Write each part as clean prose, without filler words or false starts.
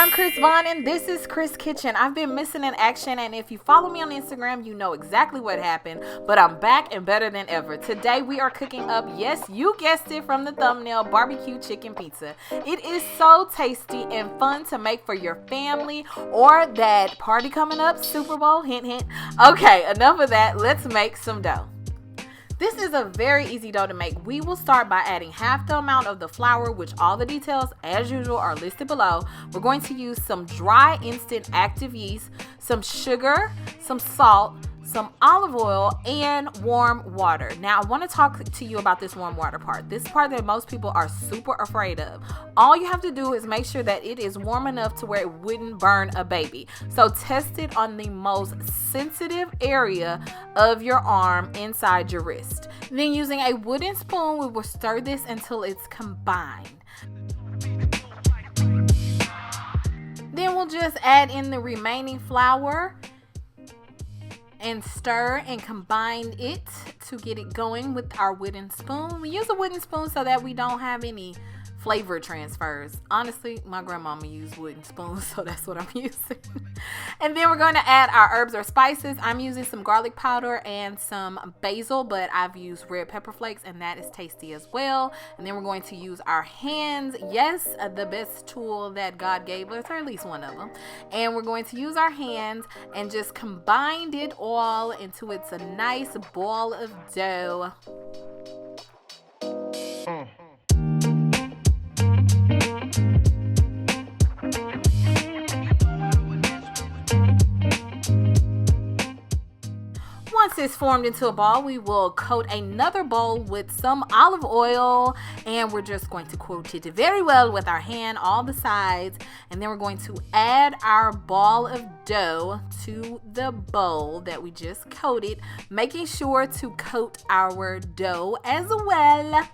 I'm Chris Vaughn and this is Chris Kitchen. I've been missing in action, and if you follow me on Instagram, you know exactly what happened, but I'm back and better than ever. Today we are cooking up, yes, you guessed it from the thumbnail, barbecue chicken pizza. It is so tasty and fun to make for your family or that party coming up, Super Bowl, hint, hint. Okay, enough of that. Let's make some dough. This is a very easy dough to make. We will start by adding half the amount of the flour, which all the details, as usual, are listed below. We're going to use some dry instant active yeast, some sugar, some salt, some olive oil, and warm water. Now, I want to talk to you about this warm water part. This part that most people are super afraid of. All you have to do is make sure that it is warm enough to where it wouldn't burn a baby. So test it on the most sensitive area of your arm inside your wrist. Then using a wooden spoon, we will stir this until it's combined. Then we'll just add in the remaining flour and stir and combine it to get it going with our wooden spoon. We use a wooden spoon so that we don't have any flavor transfers. Honestly, my grandmama used wooden spoons, so that's what I'm using. And then we're going to add our herbs or spices. I'm using some garlic powder and some basil, but I've used red pepper flakes, and that is tasty as well. And then we're going to use our hands. Yes, the best tool that God gave us, or at least one of them. And we're going to use our hands and just combine it all into it's a nice ball of dough. Once it's formed into a ball, we will coat another bowl with some olive oil, and we're just going to coat it very well with our hand, all the sides, and then we're going to add our ball of dough to the bowl that we just coated, making sure to coat our dough as well.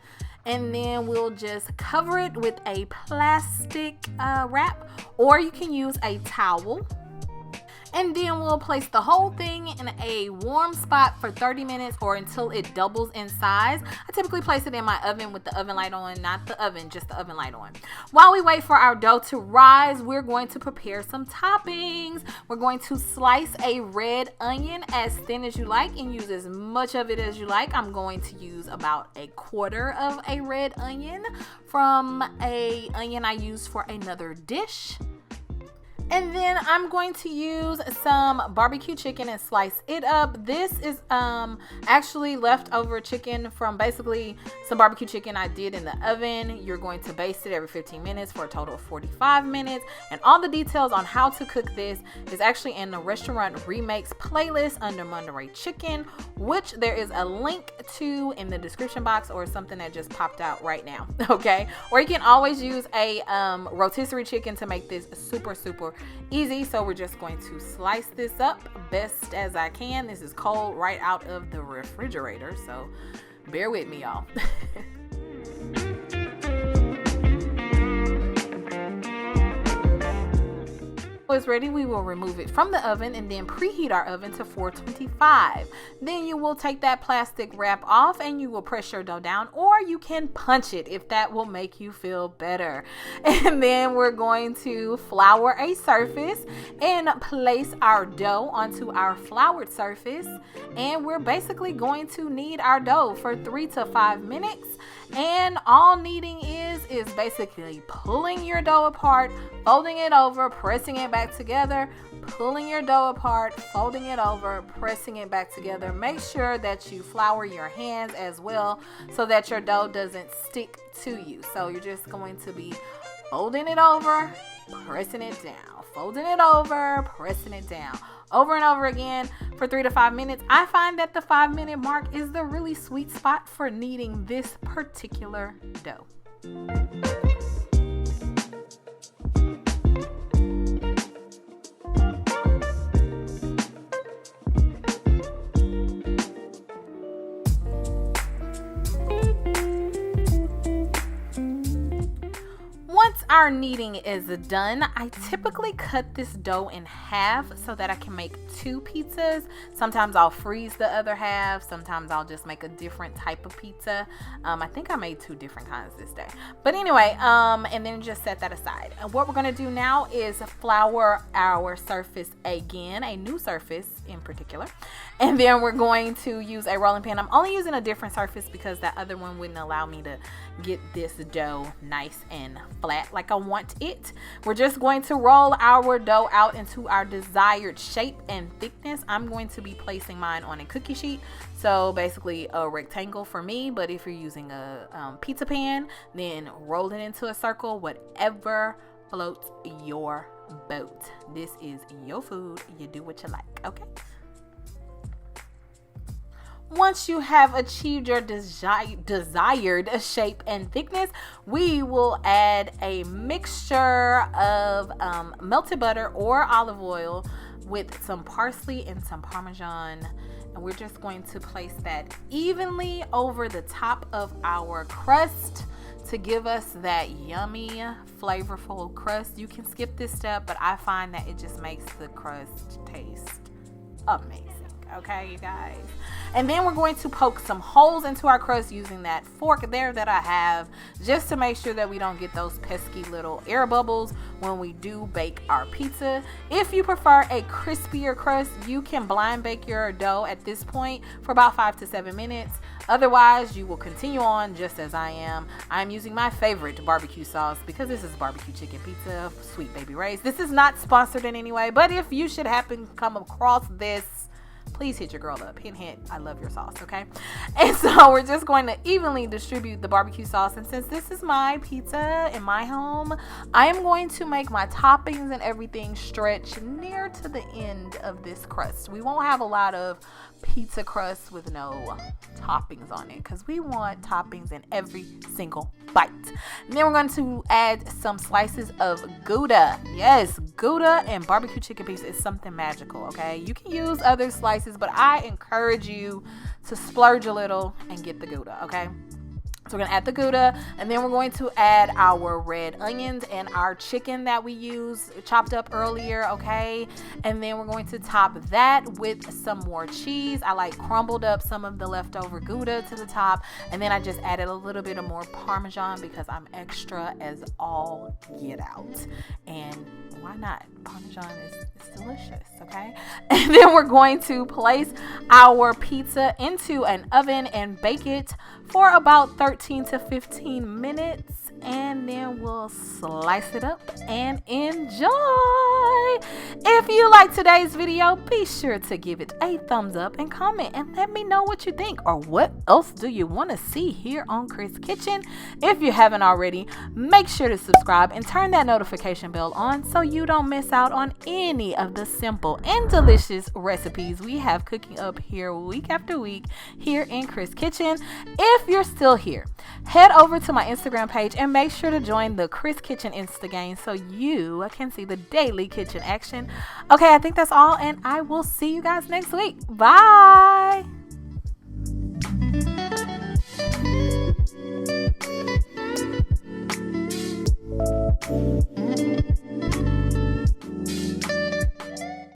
And then we'll just cover it with a plastic wrap, or you can use a towel. And then we'll place the whole thing in a warm spot for 30 minutes or until it doubles in size. I typically place it in my oven with the oven light on, not the oven, just the oven light on. While we wait for our dough to rise, we're going to prepare some toppings. We're going to slice a red onion as thin as you like and use as much of it as you like. I'm going to use about a quarter of a red onion from an onion I used for another dish. And then I'm going to use some barbecue chicken and slice it up. This is actually leftover chicken from basically some barbecue chicken I did in the oven. You're going to baste it every 15 minutes for a total of 45 minutes. And all the details on how to cook this is actually in the restaurant remakes playlist under Monterey Chicken, which there is a link to in the description box or something that just popped out right now. Okay, or you can always use a rotisserie chicken to make this super easy. So we're just going to slice this up best as I can. This is cold right out of the refrigerator, so bear with me, y'all. It's ready, we will remove it from the oven and then preheat our oven to 425. Then you will take that plastic wrap off and you will press your dough down, or you can punch it if that will make you feel better. And then we're going to flour a surface and place our dough onto our floured surface, and we're basically going to knead our dough for 3 to 5 minutes. And all kneading is basically pulling your dough apart, folding it over, pressing it back together, pulling your dough apart, folding it over, pressing it back together. Make sure that you flour your hands as well so that your dough doesn't stick to you. So you're just going to be folding it over, pressing it down, folding it over, pressing it down, over and over again for 3 to 5 minutes. I find that the 5-minute mark is the really sweet spot for kneading this particular dough. our kneading is done, I typically cut this dough in half so that I can make 2 pizzas. Sometimes I'll freeze the other half. Sometimes I'll just make a different type of pizza. I think I made 2 different kinds this day. But anyway, and then just set that aside. And what we're going to do now is flour our surface again, a new surface in particular. And then we're going to use a rolling pin. I'm only using a different surface because that other one wouldn't allow me to get this dough nice and flat like I want it. We're just going to roll our dough out into our desired shape and thickness. I'm going to be placing mine on a cookie sheet, so basically a rectangle for me, but if you're using a pizza pan, then roll it into a circle, whatever floats your boat. This is your food. You do what you like, okay? Once you have achieved your desired shape and thickness, we will add a mixture of melted butter or olive oil with some parsley and some Parmesan. And we're just going to place that evenly over the top of our crust to give us that yummy, flavorful crust. You can skip this step, but I find that it just makes the crust taste amazing. Okay, you guys. And then we're going to poke some holes into our crust using that fork there that I have, just to make sure that we don't get those pesky little air bubbles when we do bake our pizza. If you prefer a crispier crust, you can blind bake your dough at this point for about 5 to 7 minutes. Otherwise, you will continue on just as I am. I'm using my favorite barbecue sauce because this is barbecue chicken pizza, Sweet Baby Ray's. This is not sponsored in any way, but if you should happen to come across this, please hit your girl up. Hint, I love your sauce, okay? And so we're just going to evenly distribute the barbecue sauce. And since this is my pizza in my home, I am going to make my toppings and everything stretch near to the end of this crust. We won't have a lot of pizza crust with no toppings on it because we want toppings in every single bite. And then we're going to add some slices of gouda. Yes, gouda and barbecue chicken pizza is something magical, okay? You can use other slices, but I encourage you to splurge a little and get the gouda, okay? So we're going to add the gouda, and then we're going to add our red onions and our chicken that we used chopped up earlier, okay? And then we're going to top that with some more cheese. I like crumbled up some of the leftover gouda to the top, and then I just added a little bit of more Parmesan because I'm extra as all get out. And why not? Parmesan is delicious, okay? And then we're going to place our pizza into an oven and bake it for about 13 to 15 minutes, and then we'll slice it up and enjoy. If you like today's video, be sure to give it a thumbs up and comment and let me know what you think, or what else do you want to see here on Chris Kitchen. If you haven't already, make sure to subscribe and turn that notification bell on so you don't miss out on any of the simple and delicious recipes we have cooking up here week after week here in Chris Kitchen. If you're still here, head over to my Instagram page and make sure to join the Chris Kitchen Insta gang so you can see the daily kitchen action. Okay, I think that's all, and I will see you guys next week. Bye.